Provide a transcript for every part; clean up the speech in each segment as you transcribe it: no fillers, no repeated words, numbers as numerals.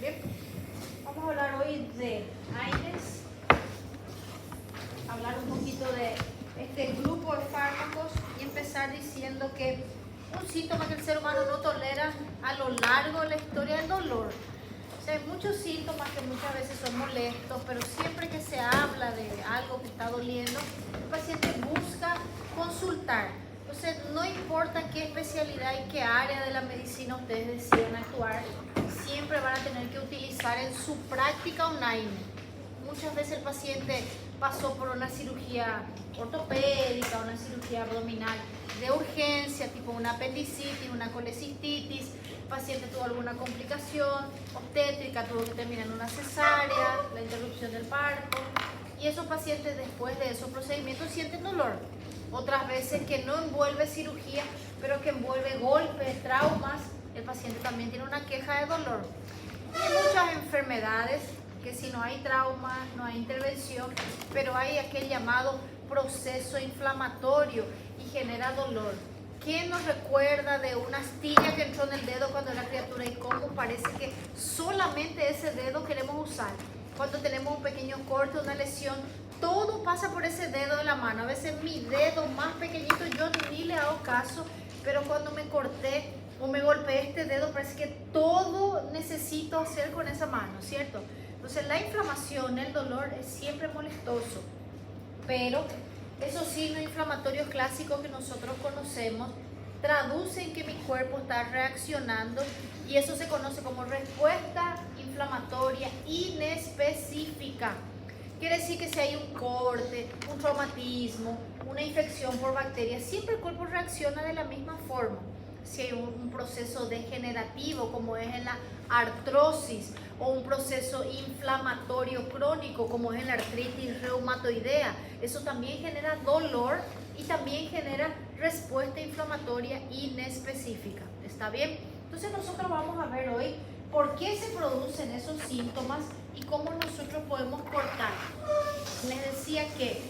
Bien, vamos a hablar hoy de AINES, hablar un poquito de este grupo de fármacos y empezar diciendo que un síntoma que el ser humano no tolera a lo largo de la historia del dolor. O sea, hay muchos síntomas que muchas veces son molestos, pero siempre que se habla de algo que está doliendo, el paciente busca consultar. Entonces, no importa qué especialidad y qué área de la medicina ustedes decidan actuar, siempre van a tener que utilizar en su práctica un AINE. Muchas veces el paciente pasó por una cirugía ortopédica, una cirugía abdominal de urgencia, tipo una apendicitis, una colecistitis, el paciente tuvo alguna complicación obstétrica, tuvo que terminar en una cesárea, la interrupción del parto, y esos pacientes después de esos procedimientos sienten dolor. Otras veces que no envuelve cirugía, pero que envuelve golpes, traumas, el paciente también tiene una queja de dolor. Y hay muchas enfermedades que si no hay trauma, no hay intervención, pero hay aquel llamado proceso inflamatorio y genera dolor. ¿Quién nos recuerda de una astilla que entró en el dedo cuando era criatura y cómo parece que solamente ese dedo queremos usar? Cuando tenemos un pequeño corte, una lesión, todo pasa por ese dedo de la mano. A veces mi dedo más pequeñito yo ni le hago caso, pero cuando me corté o me golpeé este dedo parece que todo necesito hacer con esa mano, ¿cierto? Entonces la inflamación, el dolor es siempre molestoso, pero esos signos inflamatorios clásicos que nosotros conocemos traducen que mi cuerpo está reaccionando y eso se conoce como respuesta inflamatoria inespecífica. Quiere decir que si hay un corte, un traumatismo, una infección por bacterias, siempre el cuerpo reacciona de la misma forma. Si hay un proceso degenerativo como es en la artrosis o un proceso inflamatorio crónico como es en la artritis reumatoidea, eso también genera dolor y también genera respuesta inflamatoria inespecífica. ¿Está bien? Entonces nosotros vamos a ver hoy por qué se producen esos síntomas y cómo nosotros podemos cortar. Les decía que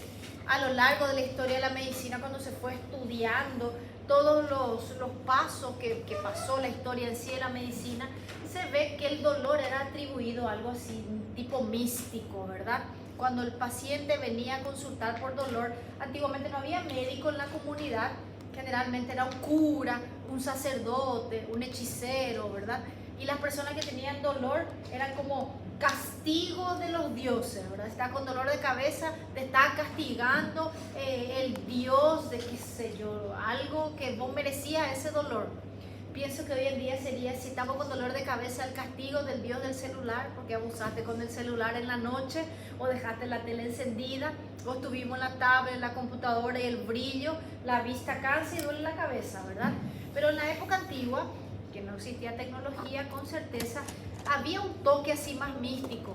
a lo largo de la historia de la medicina, cuando se fue estudiando todos los pasos que pasó la historia en sí de la medicina, se ve que el dolor era atribuido a algo así, tipo místico, ¿verdad? Cuando el paciente venía a consultar por dolor, antiguamente no había médico en la comunidad, generalmente era un cura, un sacerdote, un hechicero, ¿verdad? Y las personas que tenían dolor eran como castigo de los dioses, ¿verdad? Está con dolor de cabeza, te está castigando el dios de qué sé yo, algo que vos merecías ese dolor. Pienso que hoy en día sería, si estamos con dolor de cabeza, el castigo del dios del celular, porque abusaste con el celular en la noche, o dejaste la tele encendida, o estuvimos en la tablet, en la computadora y el brillo, la vista cansa y duele la cabeza, ¿verdad? Pero en la época antigua, que no existía tecnología con certeza, había un toque así más místico.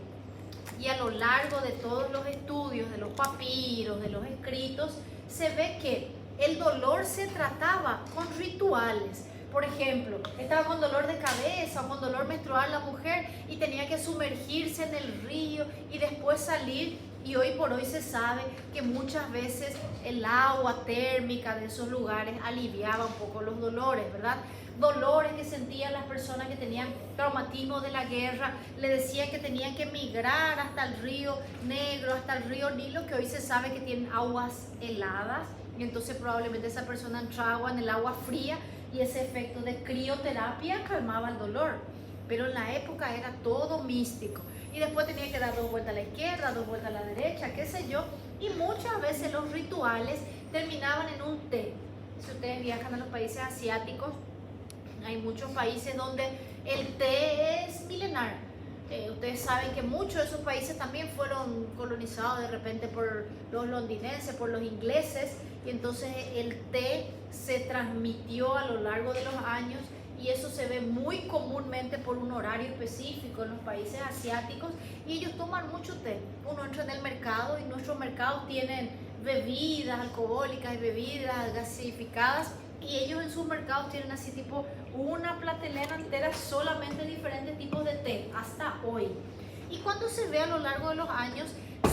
Y a lo largo de todos los estudios, de los papiros, de los escritos, se ve que el dolor se trataba con rituales. Por ejemplo, estaba con dolor de cabeza o con dolor menstrual la mujer y tenía que sumergirse en el río y después salir. Y hoy por hoy se sabe que muchas veces el agua térmica de esos lugares aliviaba un poco los dolores, ¿verdad? Dolores que sentían las personas que tenían traumatismo de la guerra, le decían que tenían que migrar hasta el río Negro, hasta el río Nilo, que hoy se sabe que tienen aguas heladas, y entonces probablemente esa persona entraba en el agua fría y ese efecto de crioterapia calmaba el dolor. Pero en la época era todo místico. Y después tenía que dar 2 vueltas a la izquierda, 2 vueltas a la derecha, qué sé yo. Y muchas veces los rituales terminaban en un té. Si ustedes viajan a los países asiáticos, hay muchos países donde el té es milenar. Ustedes saben que muchos de esos países también fueron colonizados de repente por los londinenses, por los ingleses, y entonces el té se transmitió a lo largo de los años y eso se ve muy comúnmente por un horario específico en los países asiáticos y ellos toman mucho té. Uno entra en el mercado y nuestros mercados tienen bebidas alcohólicas y bebidas gasificadas y ellos en sus mercados tienen así tipo una pratelería entera solamente diferentes tipos de té hasta hoy. Y cuando se ve a lo largo de los años,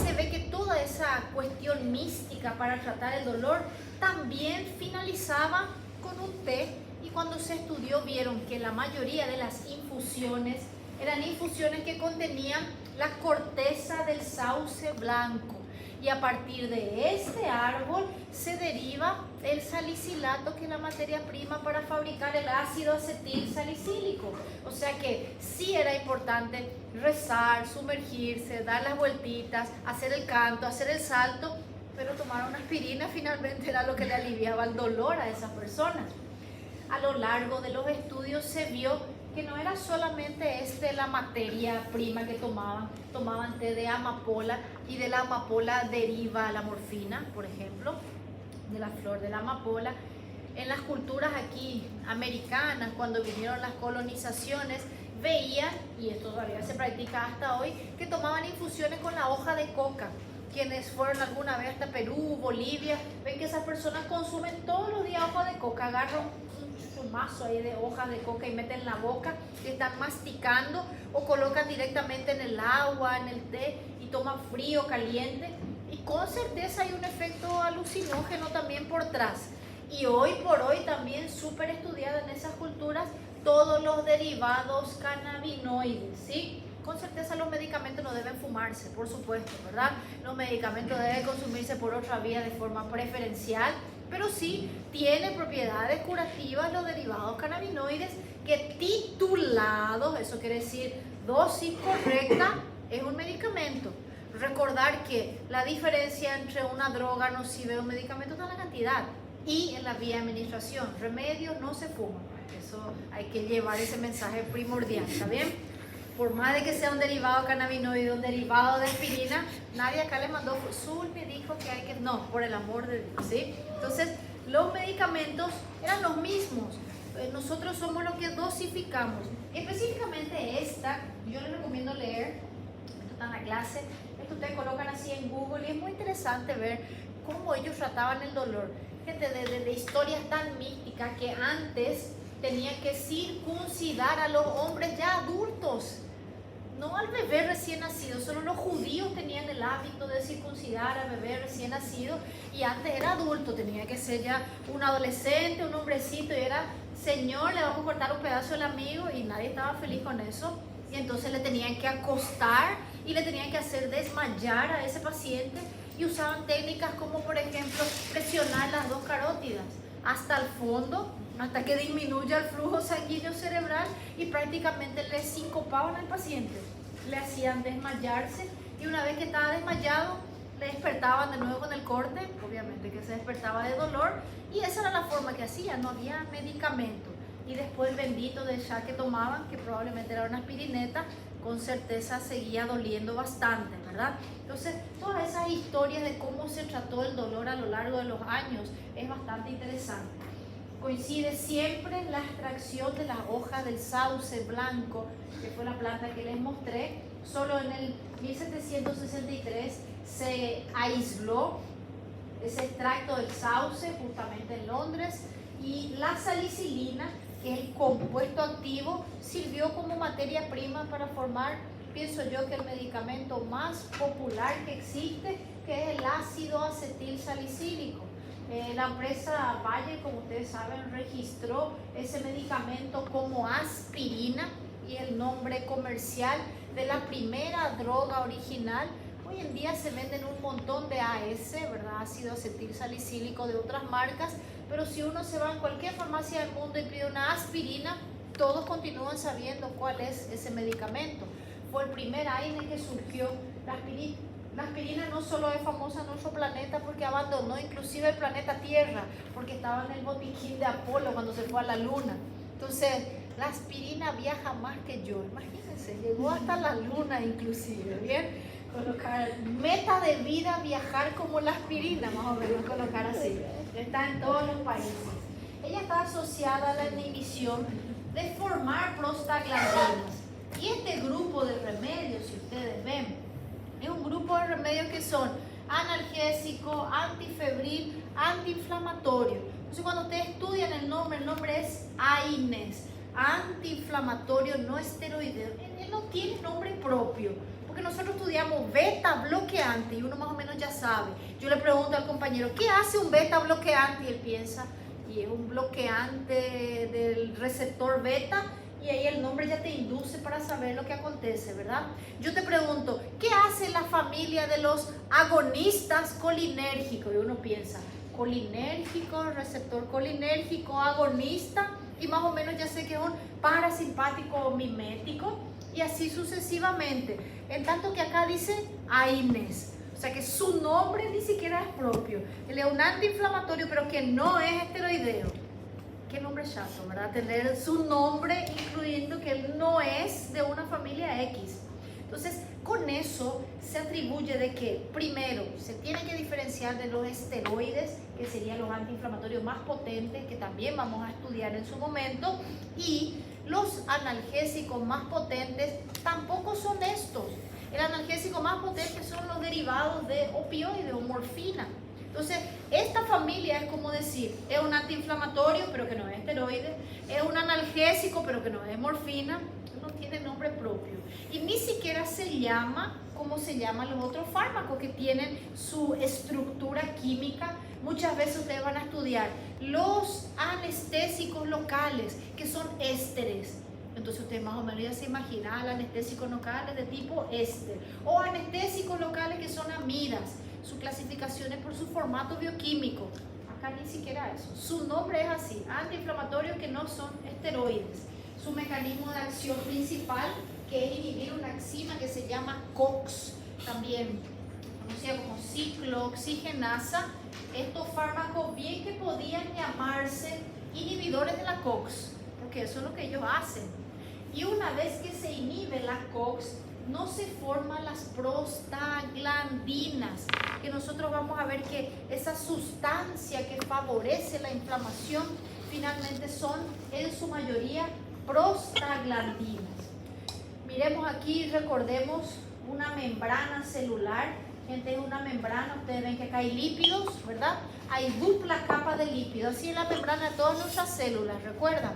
se ve que toda esa cuestión mística para tratar el dolor también finalizaba con un té. Y cuando se estudió vieron que la mayoría de las infusiones Eran infusiones que contenían la corteza del sauce blanco. Y a partir de este árbol se deriva el salicilato, que es la materia prima para fabricar el ácido acetil salicílico. O sea que sí era importante rezar, sumergirse, dar las vueltitas, hacer el canto, hacer el salto, pero tomar una aspirina finalmente era lo que le aliviaba el dolor a esas personas. A lo largo de los estudios se vio que no era solamente la materia prima que tomaban té de amapola, y de la amapola deriva la morfina, por ejemplo, de la flor de la amapola. En las culturas aquí americanas, cuando vinieron las colonizaciones, veían, y esto todavía se practica hasta hoy, que tomaban infusiones con la hoja de coca. Quienes fueron alguna vez hasta Perú, Bolivia, ven que esas personas consumen todos los días hoja de coca, agarran un mazo ahí de hojas de coca y meten en la boca y están masticando, o colocan directamente en el agua, en el té, y toman frío, caliente, y con certeza hay un efecto alucinógeno también por atrás. Y hoy por hoy también súper estudiada en esas culturas todos los derivados cannabinoides, ¿sí? Con certeza los medicamentos no deben fumarse, por supuesto, ¿verdad? Los medicamentos deben consumirse por otra vía de forma preferencial, pero sí tiene propiedades curativas los derivados cannabinoides, que titulados, eso quiere decir dosis correcta, es un medicamento. Recordar que la diferencia entre una droga nociva y un medicamento está en la cantidad y en la vía de administración. Remedios no se fuman. Eso hay que llevar ese mensaje primordial, ¿está bien? Por más de que sea un derivado cannabinoide, un derivado de aspirina, nadie acá le mandó, Sul me dijo que hay que, no, por el amor de Dios, ¿sí? Entonces, los medicamentos eran los mismos. Nosotros somos los que dosificamos. Específicamente esta, yo les recomiendo leer, esto está en la clase, esto ustedes colocan así en Google, y es muy interesante ver cómo ellos trataban el dolor. Gente, de historias tan místicas que antes tenían que circuncidar a los hombres ya adultos, no al bebé recién nacido. Solo los judíos tenían el hábito de circuncidar al bebé recién nacido, y antes era adulto, tenía que ser ya un adolescente, un hombrecito, y era, señor, le vamos a cortar un pedazo del amigo, y nadie estaba feliz con eso, y entonces le tenían que acostar y le tenían que hacer desmayar a ese paciente, y usaban técnicas como, por ejemplo, presionar las dos carótidas hasta el fondo, hasta que disminuya el flujo sanguíneo cerebral, y prácticamente le sincopaban al paciente, le hacían desmayarse, y una vez que estaba desmayado le despertaban de nuevo con el corte, obviamente que se despertaba de dolor, y esa era la forma que hacían, no había medicamento. Y después el bendito del ya que tomaban, que probablemente era una aspirineta, con certeza seguía doliendo bastante, ¿verdad? Entonces, todas esas historias de cómo se trató el dolor a lo largo de los años es bastante interesante. Coincide siempre la extracción de las hojas del sauce blanco, que fue la planta que les mostré. Solo en el 1763 se aisló ese extracto del sauce, justamente en Londres, y la salicilina, que es el compuesto activo, sirvió como materia prima para formar, pienso yo, que el medicamento más popular que existe, que es el ácido acetil salicílico. La empresa Bayer, como ustedes saben, registró ese medicamento como aspirina, y el nombre comercial de la primera droga original. Hoy en día se venden un montón de AS, ¿verdad? Ácido acetil salicílico de otras marcas, pero si uno se va en cualquier farmacia del mundo y pide una aspirina, todos continúan sabiendo cuál es ese medicamento. Fue el primer AINE que surgió la aspirina. La aspirina no solo es famosa en nuestro planeta porque abandonó inclusive el planeta Tierra, porque estaba en el botiquín de Apolo cuando se fue a la luna. Entonces, la aspirina viaja más que yo, imagínense, llegó hasta la luna inclusive, ¿bien? Colocar meta de vida, viajar como la aspirina, más o menos, colocar así. Está en todos los países. Ella está asociada a la inhibición de formar prostaglandinas. Y este grupo de remedios, si ustedes ven, es un grupo de remedios que son analgésico, antifebril, antiinflamatorio. Entonces, cuando ustedes estudian el nombre es AINES, antiinflamatorio no esteroideo. Él no tiene nombre propio, porque nosotros estudiamos beta bloqueante y uno más o menos ya sabe. Yo le pregunto al compañero, ¿qué hace un beta bloqueante? Y él piensa, y es un bloqueante del receptor beta, y ahí el nombre ya te induce para saber lo que acontece, ¿verdad? Yo te pregunto, ¿qué hace la familia de los agonistas colinérgicos? Y uno piensa, colinérgico, receptor colinérgico, agonista, y más o menos ya sé que es un parasimpático o mimético, y así sucesivamente. En tanto que acá dice AINES, o sea que su nombre ni siquiera es propio. Él es un antiinflamatorio, pero que no es esteroideo. Qué nombre chato, ¿verdad? Tener su nombre incluyendo que él no es de una familia X. Entonces, con eso se atribuye de que, primero, se tiene que diferenciar de los esteroides, que serían los antiinflamatorios más potentes, que también vamos a estudiar en su momento, y los analgésicos más potentes tampoco son estos. El analgésico más potente son los derivados de opioides o morfina. Entonces, esta familia es como decir, es un antiinflamatorio, pero que no es esteroide, es un analgésico, pero que no es morfina, no tiene nombre propio. Y ni siquiera se llama como se llaman los otros fármacos que tienen su estructura química. Muchas veces ustedes van a estudiar los anestésicos locales, que son ésteres. Entonces usted más o menos ya se imagina anestésicos locales de tipo éster, o anestésicos locales que son amidas. Su clasificación es por su formato bioquímico. Acá ni siquiera eso. Su nombre es así, antiinflamatorios que no son esteroides. Su mecanismo de acción principal, que es inhibir una enzima que se llama COX, también conocida como ciclooxigenasa. Estos fármacos bien que podían llamarse inhibidores de la COX, porque eso es lo que ellos hacen. Y una vez que se inhibe la COX, no se forman las prostaglandinas, que nosotros vamos a ver que esa sustancia que favorece la inflamación finalmente son en su mayoría prostaglandinas. Miremos aquí, recordemos una membrana celular. Gente, es una membrana, ustedes ven que acá hay lípidos, ¿verdad? Hay dupla capa de lípidos, así es la membrana de todas nuestras células, ¿recuerdan?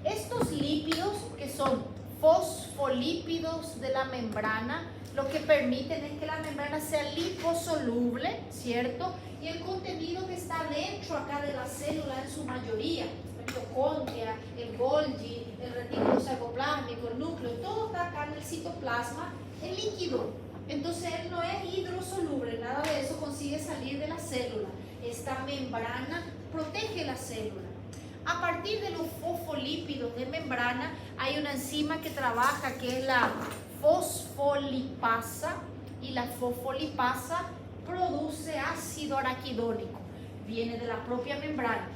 Estos lípidos, que son fosfolípidos de la membrana, lo que permiten es que la membrana sea liposoluble, ¿cierto? Y el contenido que está dentro acá de la célula en su mayoría, la mitocondria, el Golgi, el retículo sarcoplásmico, el núcleo, todo está acá en el citoplasma, el líquido. Entonces él no es hidrosoluble, nada de eso consigue salir de la célula. Esta membrana protege la célula. A partir de los fosfolípidos de membrana hay una enzima que trabaja, que es la fosfolipasa, y la fosfolipasa produce ácido araquidónico, viene de la propia membrana.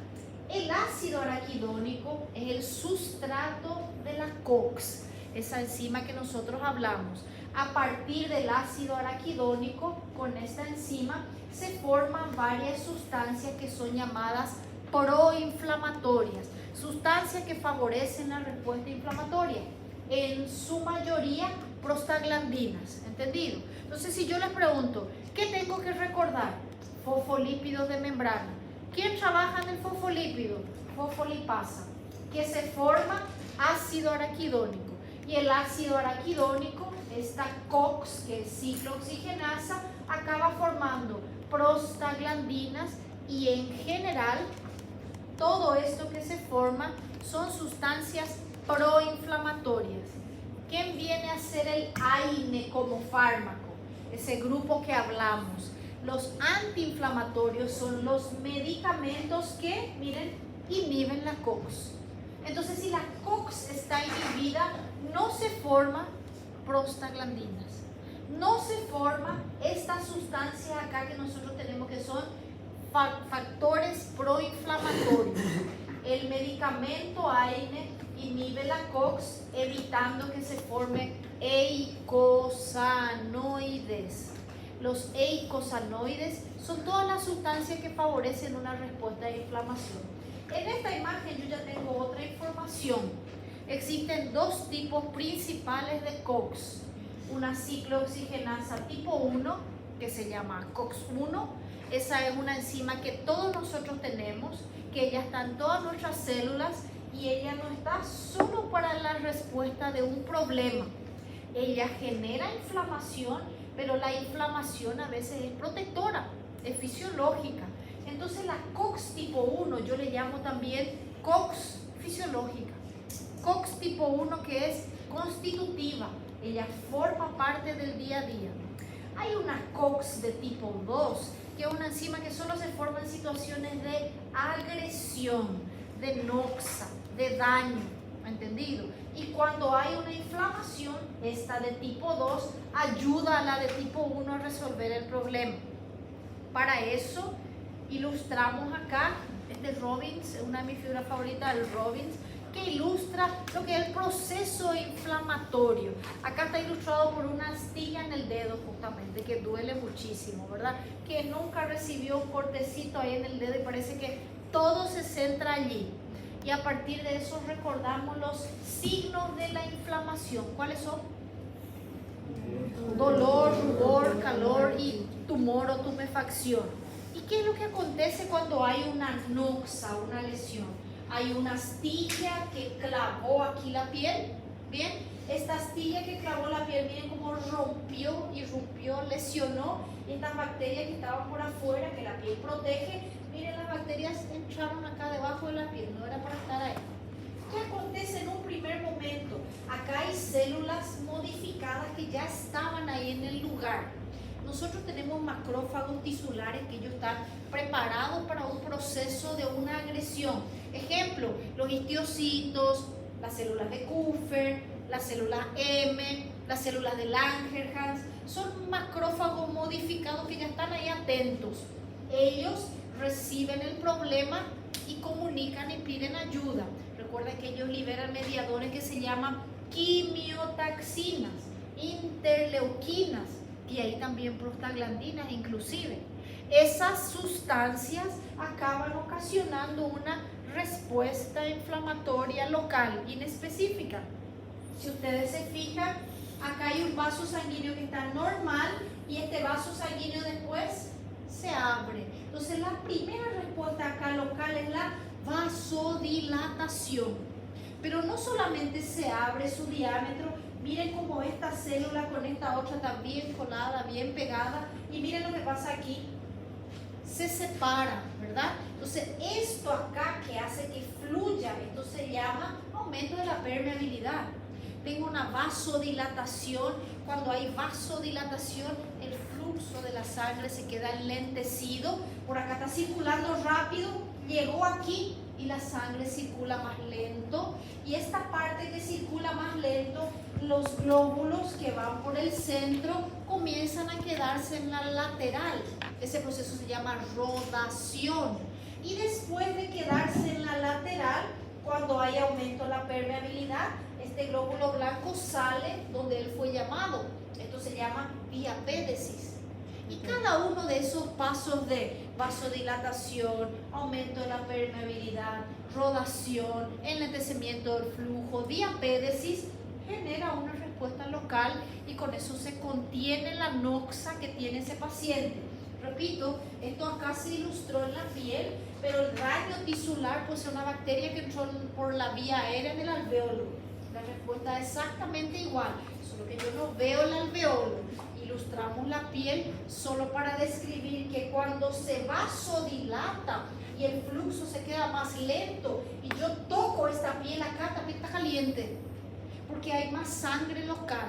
El ácido araquidónico es el sustrato de la COX, esa enzima que nosotros hablamos. A partir del ácido araquidónico, con esta enzima se forman varias sustancias que son llamadas proinflamatorias, sustancias que favorecen la respuesta inflamatoria, en su mayoría prostaglandinas, ¿entendido? Entonces, si yo les pregunto, ¿qué tengo que recordar? Fosfolípidos de membrana. ¿Quién trabaja en el fosfolípido? Fosfolipasa, que se forma ácido araquidónico, y el ácido araquidónico, esta COX, que es ciclooxigenasa, acaba formando prostaglandinas, y en general todo esto que se forma son sustancias proinflamatorias. ¿Quién viene a ser el AINE como fármaco? Ese grupo que hablamos. Los antiinflamatorios son los medicamentos que, miren, inhiben la COX. Entonces, si la COX está inhibida, no se forman prostaglandinas. No se forma esta sustancia acá que nosotros tenemos, que son factores proinflamatorios. El medicamento AINE inhibe la COX, evitando que se formen eicosanoides. Los eicosanoides son todas las sustancias que favorecen una respuesta de inflamación. En esta imagen yo ya tengo otra información. Existen dos tipos principales de COX. Una ciclooxigenasa tipo 1, que se llama COX-1. Esa es una enzima que todos nosotros tenemos, que ella está en todas nuestras células, y ella no está solo para la respuesta de un problema. Ella genera inflamación, pero la inflamación a veces es protectora, es fisiológica. Entonces la COX tipo 1 yo le llamo también COX fisiológica. COX tipo 1 que es constitutiva, ella forma parte del día a día. Hay una COX de tipo 2, que es una enzima que solo se forma en situaciones de agresión, de noxa, de daño, ¿entendido? Y cuando hay una inflamación, esta de tipo 2 ayuda a la de tipo 1 a resolver el problema. Para eso ilustramos acá, este Robbins, una de mis figuras favoritas, el Robbins, que ilustra lo que es el proceso inflamatorio. Acá está ilustrado por una astilla en el dedo justamente, que duele muchísimo, ¿verdad? Que nunca recibió un cortecito ahí en el dedo y parece que todo se centra allí. Y a partir de eso recordamos los signos de la inflamación. ¿Cuáles son? Dolor, rubor, calor y tumor o tumefacción. ¿Y qué es lo que acontece cuando hay una noxa, una lesión? Hay una astilla que clavó aquí la piel, ¿bien? Esta astilla que clavó la piel, miren cómo rompió, irrumpió, lesionó. Y estas bacterias que estaban por afuera, que la piel protege, miren, las bacterias entraron acá debajo de la piel, no era para estar ahí. ¿Qué acontece en un primer momento? Acá hay células modificadas que ya estaban ahí en el lugar. Nosotros tenemos macrófagos tisulares que ellos están preparados para un proceso de una agresión. Ejemplo, los histiocytos, las células de Kupffer, las células M, las células de Langerhans, son macrófagos modificados que ya están ahí atentos. Ellos reciben el problema y comunican y piden ayuda. Recuerden que ellos liberan mediadores que se llaman quimiotaxinas, interleuquinas y ahí también prostaglandinas inclusive. Esas sustancias acaban ocasionando una respuesta inflamatoria local inespecífica. Si ustedes se fijan, acá hay un vaso sanguíneo que está normal y este vaso sanguíneo después se abre. Entonces la primera respuesta acá local es la vasodilatación. Pero no solamente se abre su diámetro, miren cómo esta célula con esta otra está bien colada, bien pegada, y miren lo que pasa aquí, se separa, ¿verdad? Entonces esto acá que hace que fluya, esto se llama aumento de la permeabilidad. Tengo una vasodilatación. Cuando hay vasodilatación, el flujo de la sangre se queda enlentecido. Por acá está circulando rápido, llegó aquí y la sangre circula más lento. Y esta parte que circula más lento, los glóbulos que van por el centro comienzan a quedarse en la lateral. Ese proceso se llama rodación. Y después de quedarse en la lateral, cuando hay aumento de la permeabilidad, este glóbulo blanco sale donde él fue llamado. Esto se llama diapédesis. Y cada uno de esos pasos de vasodilatación, aumento de la permeabilidad, rodación, enlentecimiento del flujo, diapédesis, genera una respuesta local y con eso se contiene la noxa que tiene ese paciente. Repito, esto acá se ilustró en la piel, pero el daño tisular puede ser una bacteria que entró por la vía aérea en el alveolo. La respuesta es exactamente igual, solo que yo no veo el alveolo. Ilustramos la piel solo para describir que cuando se vasodilata y el flujo se queda más lento y yo toco esta piel acá, también está caliente, porque hay más sangre local.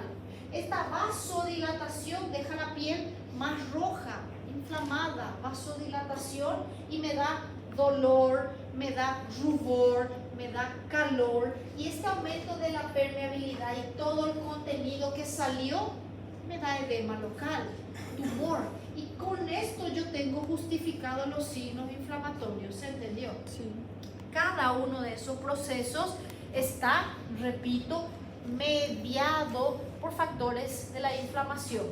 Esta vasodilatación deja la piel más roja, inflamada, vasodilatación, y me da dolor, me da rubor, me da calor, y este aumento de la permeabilidad y todo el contenido que salió me da edema local, tumor, y con esto yo tengo justificado los signos inflamatorios. ¿Se entendió? Sí. Cada uno de esos procesos está, repito, mediado por factores de la inflamación.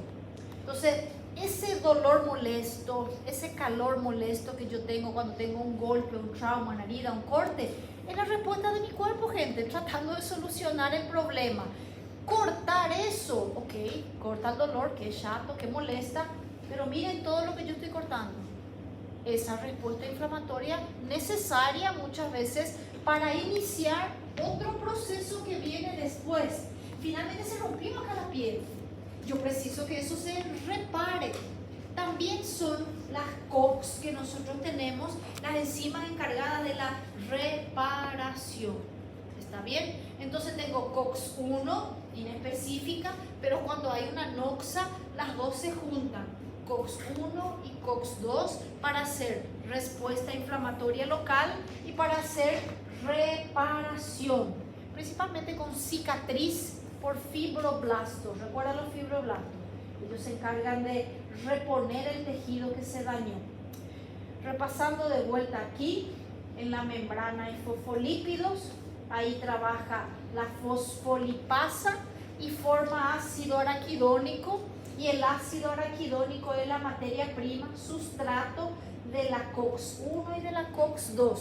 Entonces, ese dolor molesto, ese calor molesto que yo tengo cuando tengo un golpe, un trauma, una herida, un corte, es la respuesta de mi cuerpo, gente, tratando de solucionar el problema. Cortar eso, ok, corta el dolor, que es chato, que molesta, pero miren todo lo que yo estoy cortando. Esa respuesta inflamatoria necesaria muchas veces para iniciar otro proceso que viene después. Finalmente se rompió acá la piel. Yo preciso que eso se repare. También son las COX que nosotros tenemos, las enzimas encargadas de la reparación. ¿Está bien? Entonces tengo COX-1 inespecífica, pero cuando hay una noxa, las dos se juntan, COX-1 y COX-2, para hacer respuesta inflamatoria local y para hacer reparación, principalmente con cicatriz por fibroblastos. ¿Recuerdan los fibroblastos? Ellos se encargan de reponer el tejido que se dañó. Repasando de vuelta aquí, en la membrana hay fosfolípidos, ahí trabaja la fosfolipasa y forma ácido araquidónico, y el ácido araquidónico es la materia prima, sustrato de la COX-1 y de la COX-2.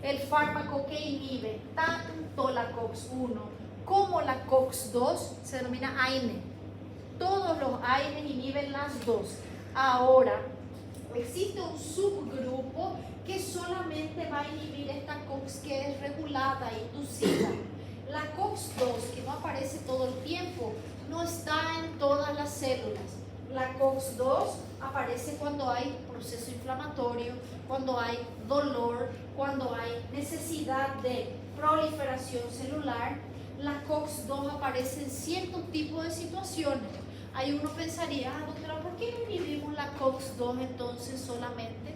El fármaco que inhibe tanto la COX-1 como la COX-2 se denomina AINE. Todos los AINEs inhiben las dos. Ahora, existe un subgrupo que solamente va a inhibir esta COX que es regulada e inducida. La COX-2, que no aparece todo el tiempo, no está en todas las células. La COX-2 aparece cuando hay proceso inflamatorio, cuando hay dolor, cuando hay necesidad de proliferación celular. La COX-2 aparece en cierto tipo de situaciones. Ahí uno pensaría, doctora, ¿por qué no inhibimos la COX-2 entonces solamente?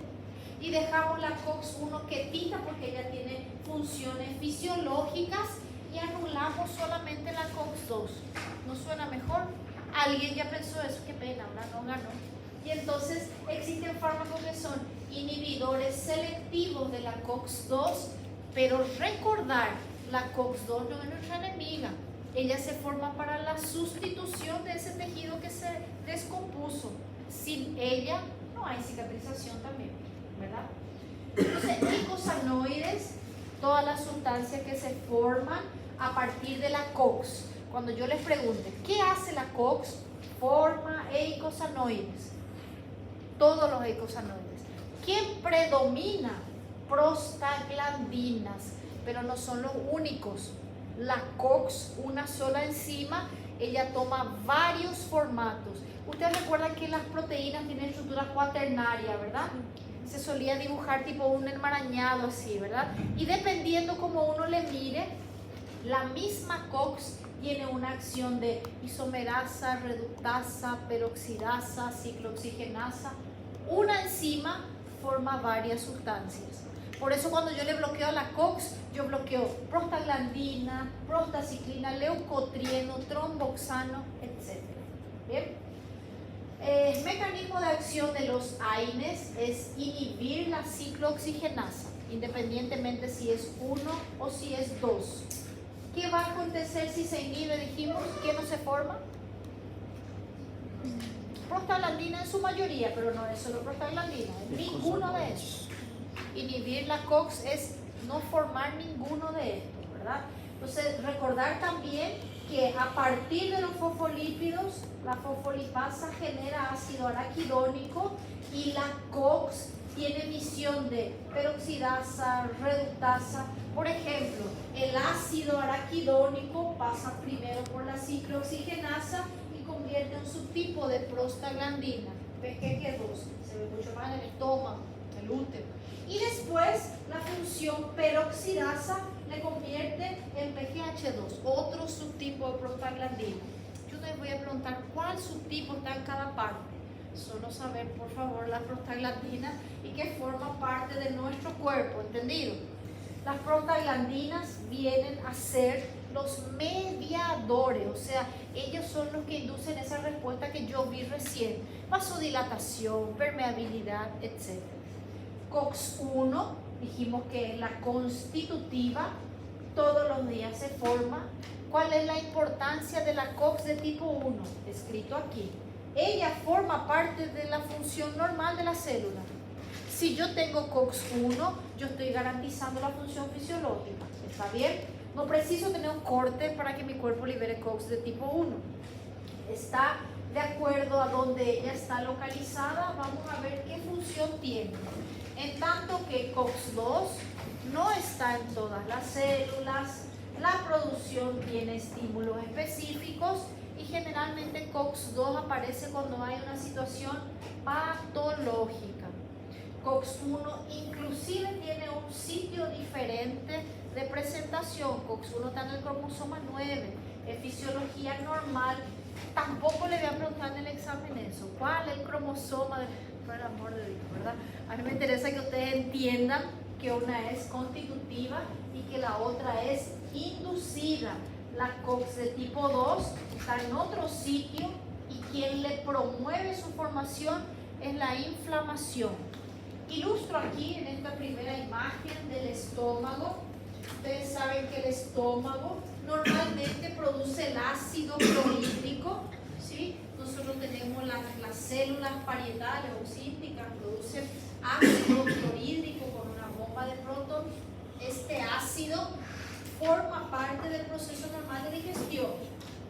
Y dejamos la COX-1 quietita porque ella tiene funciones fisiológicas y anulamos solamente la COX-2. ¿No suena mejor? Alguien ya pensó eso, qué pena, ahora no ganó. Y entonces existen fármacos que son inhibidores selectivos de la COX-2, pero recordar, la COX-2 no es nuestra enemiga. Ella se forma para la sustitución de ese tejido que se descompuso. Sin ella no hay cicatrización también, ¿verdad? Entonces, eicosanoides, todas las sustancias que se forman a partir de la COX. Cuando yo les pregunte, ¿qué hace la COX? Forma eicosanoides. Todos los eicosanoides. ¿Quién predomina? Prostaglandinas, pero no son los únicos. La COX, una sola enzima, ella toma varios formatos. Ustedes recuerdan que las proteínas tienen estructura cuaternaria, ¿verdad? Se solía dibujar tipo un enmarañado así, ¿verdad? Y dependiendo como uno le mire, la misma COX tiene una acción de isomerasa, reductasa, peroxidasa, ciclooxigenasa. Una enzima forma varias sustancias. Por eso cuando yo le bloqueo a la COX, yo bloqueo prostaglandina, prostaciclina, leucotrieno, tromboxano, etc. ¿Bien? El mecanismo de acción de los AINES es inhibir la ciclooxigenasa, independientemente si es 1 o si es 2. ¿Qué va a acontecer si se inhibe? Dijimos que no se forma prostaglandina en su mayoría, pero no es solo prostaglandina, es ninguno de esos. Inhibir la COX es no formar ninguno de estos, ¿verdad? Entonces, recordar también que a partir de los fosfolípidos, la fosfolipasa genera ácido araquidónico y la COX tiene emisión de peroxidasa, reductasa. Por ejemplo, el ácido araquidónico pasa primero por la ciclooxigenasa y convierte en un subtipo de prostaglandina, PGG2. Se ve mucho más en el estómago, el útero. Y después la función peroxidasa le convierte en PGH2, otro subtipo de prostaglandina. Yo les voy a preguntar cuál subtipo está en cada parte. Solo saber, por favor, la prostaglandina y que forma parte de nuestro cuerpo, ¿entendido? Las prostaglandinas vienen a ser los mediadores, o sea, ellos son los que inducen esa respuesta que yo vi recién, vasodilatación, permeabilidad, etc. COX-1, dijimos que es la constitutiva, todos los días se forma. ¿Cuál es la importancia de la COX de tipo 1? Escrito aquí. Ella forma parte de la función normal de la célula. Si yo tengo COX-1, yo estoy garantizando la función fisiológica. ¿Está bien? No preciso tener un corte para que mi cuerpo libere COX de tipo 1. Está de acuerdo a donde ella está localizada. Vamos a ver qué función tiene. En tanto que COX-2 no está en todas las células, la producción tiene estímulos específicos y generalmente COX-2 aparece cuando hay una situación patológica. COX-1 inclusive tiene un sitio diferente de presentación. COX-1 está en el cromosoma 9, en fisiología normal. Tampoco le voy a preguntar en el examen eso. ¿Cuál es el cromosoma? Por el amor de Dios, ¿verdad? A mí me interesa que ustedes entiendan que una es constitutiva y que la otra es inducida. La COX de tipo 2 está en otro sitio y quien le promueve su formación es la inflamación. Ilustro aquí en esta primera imagen del estómago. Ustedes saben que el estómago normalmente produce el ácido clorhídrico, ¿sí? Nosotros tenemos las células parietales o císticas, producen ácido clorhídrico con una bomba de Proton. Este ácido forma parte del proceso normal de digestión,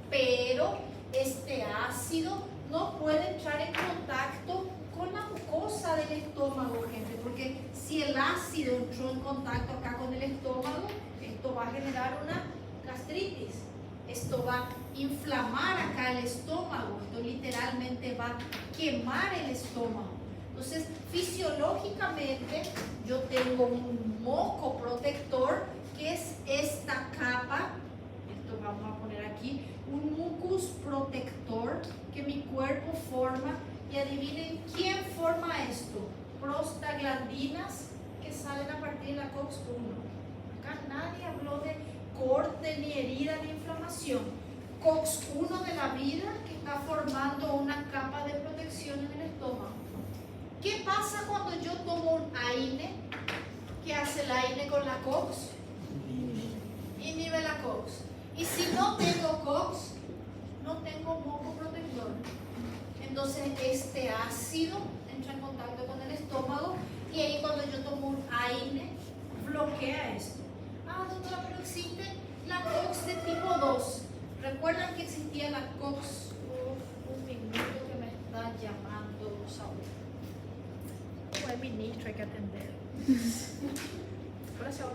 pero este ácido no puede entrar en contacto con la mucosa del estómago, gente, porque si el ácido entró en contacto acá con el estómago, esto va a generar una gastritis, esto va a inflamar acá el estómago, esto literalmente va a quemar el estómago. Entonces, fisiológicamente, yo tengo un moco protector, que es esta capa, esto vamos a poner aquí, un mucus protector que mi cuerpo forma. Y adivinen quién forma esto. Prostaglandinas que salen a partir de la COX-1. Acá nadie habló de corte, ni herida, ni inflamación. COX-1 de la vida que está formando una capa de protección en el estómago. ¿Qué pasa cuando yo tomo un AINE? ¿Qué hace el AINE con la COX? Inhibe la COX. Y si no tengo COX, no tengo moco protector. Entonces este ácido entra en contacto con el estómago y ahí cuando yo tomo un AINE bloquea esto. Ah, doctora, pero existe la COX de tipo 2. ¿Recuerdan que existía la COX? Un minuto que me está llamando Saúl. Como el ministro hay que atender. Hola, Saúl.